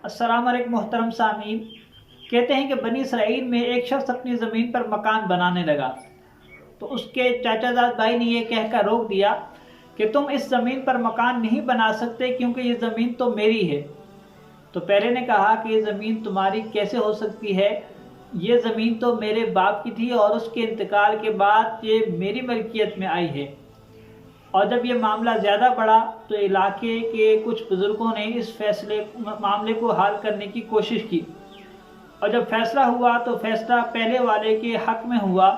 السلام علیکم محترم سامعین، کہتے ہیں کہ بنی اسرائیل میں ایک شخص اپنی زمین پر مکان بنانے لگا تو اس کے چاچا زاد بھائی نے یہ کہہ کر روک دیا کہ تم اس زمین پر مکان نہیں بنا سکتے کیونکہ یہ زمین تو میری ہے۔ تو پہلے نے کہا کہ یہ زمین تمہاری کیسے ہو سکتی ہے، یہ زمین تو میرے باپ کی تھی اور اس کے انتقال کے بعد یہ میری ملکیت میں آئی ہے۔ اور جب یہ معاملہ زیادہ بڑھا تو علاقے کے کچھ بزرگوں نے اس معاملے کو حل کرنے کی کوشش کی، اور جب فیصلہ ہوا تو فیصلہ پہلے والے کے حق میں ہوا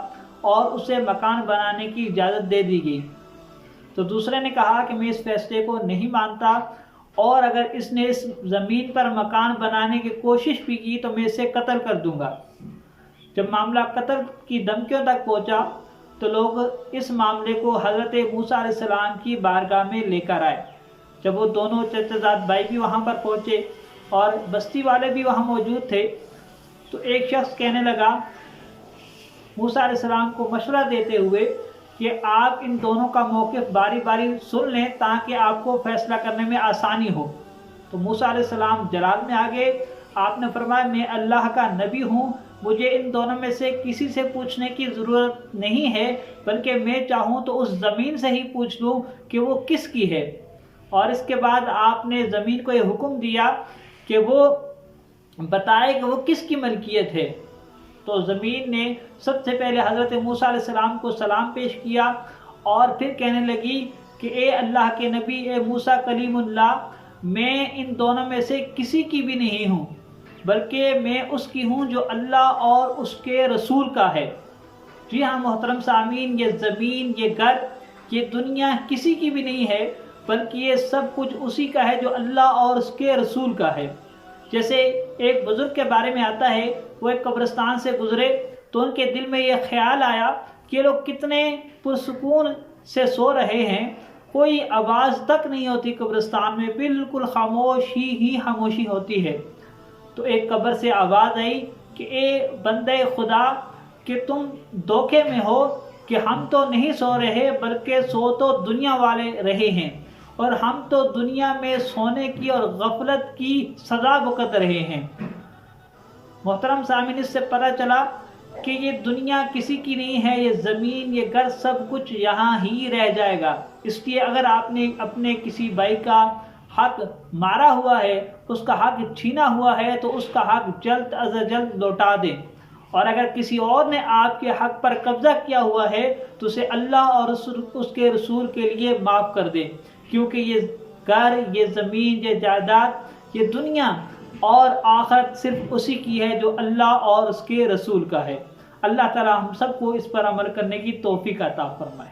اور اسے مکان بنانے کی اجازت دے دی گئی۔ تو دوسرے نے کہا کہ میں اس فیصلے کو نہیں مانتا، اور اگر اس نے اس زمین پر مکان بنانے کی کوشش بھی کی تو میں اسے قتل کر دوں گا۔ جب معاملہ قتل کی دھمکیوں تک پہنچا تو لوگ اس معاملے کو حضرت موسیٰ علیہ السلام کی بارگاہ میں لے کر آئے۔ جب وہ دونوں چچا زاد بھائی بھی وہاں پر پہنچے اور بستی والے بھی وہاں موجود تھے تو ایک شخص کہنے لگا موسیٰ علیہ السلام کو مشورہ دیتے ہوئے کہ آپ ان دونوں کا موقف باری باری سن لیں تاکہ آپ کو فیصلہ کرنے میں آسانی ہو۔ تو موسیٰ علیہ السلام جلال میں آگے آپ نے فرمایا میں اللہ کا نبی ہوں، مجھے ان دونوں میں سے کسی سے پوچھنے کی ضرورت نہیں ہے، بلکہ میں چاہوں تو اس زمین سے ہی پوچھ لوں کہ وہ کس کی ہے۔ اور اس کے بعد آپ نے زمین کو یہ حکم دیا کہ وہ بتائے کہ وہ کس کی ملکیت ہے۔ تو زمین نے سب سے پہلے حضرت موسیٰ علیہ السلام کو سلام پیش کیا اور پھر کہنے لگی کہ اے اللہ کے نبی، اے موسیٰ کلیم اللہ، میں ان دونوں میں سے کسی کی بھی نہیں ہوں، بلکہ میں اس کی ہوں جو اللہ اور اس کے رسول کا ہے۔ جی ہاں محترم سامعین، یہ زمین، یہ گھر، یہ دنیا کسی کی بھی نہیں ہے، بلکہ یہ سب کچھ اسی کا ہے جو اللہ اور اس کے رسول کا ہے۔ جیسے ایک بزرگ کے بارے میں آتا ہے، وہ ایک قبرستان سے گزرے تو ان کے دل میں یہ خیال آیا کہ لوگ کتنے پرسکون سے سو رہے ہیں، کوئی آواز تک نہیں ہوتی قبرستان میں، بالکل خاموش ہی خاموشی ہوتی ہے۔ تو ایک قبر سے آواز آئی کہ اے بندے خدا، کہ تم دھوکے میں ہو کہ ہم تو نہیں سو رہے بلکہ سو تو دنیا والے رہے ہیں، اور ہم تو دنیا میں سونے کی اور غفلت کی سزا بھگت رہے ہیں۔ محترم سامعین، اس سے پتہ چلا کہ یہ دنیا کسی کی نہیں ہے، یہ زمین، یہ گھر، سب کچھ یہاں ہی رہ جائے گا۔ اس لیے اگر آپ نے اپنے کسی بھائی کا حق مارا ہوا ہے، اس کا حق چھینا ہوا ہے، تو اس کا حق جلد از جلد لوٹا دیں، اور اگر کسی اور نے آپ کے حق پر قبضہ کیا ہوا ہے تو اسے اللہ اور اس کے رسول کے لیے معاف کر دیں، کیونکہ یہ گھر، یہ زمین، یہ جائیداد، یہ دنیا اور آخرت صرف اسی کی ہے جو اللہ اور اس کے رسول کا ہے۔ اللہ تعالی ہم سب کو اس پر عمل کرنے کی توفیق عطا فرمائے۔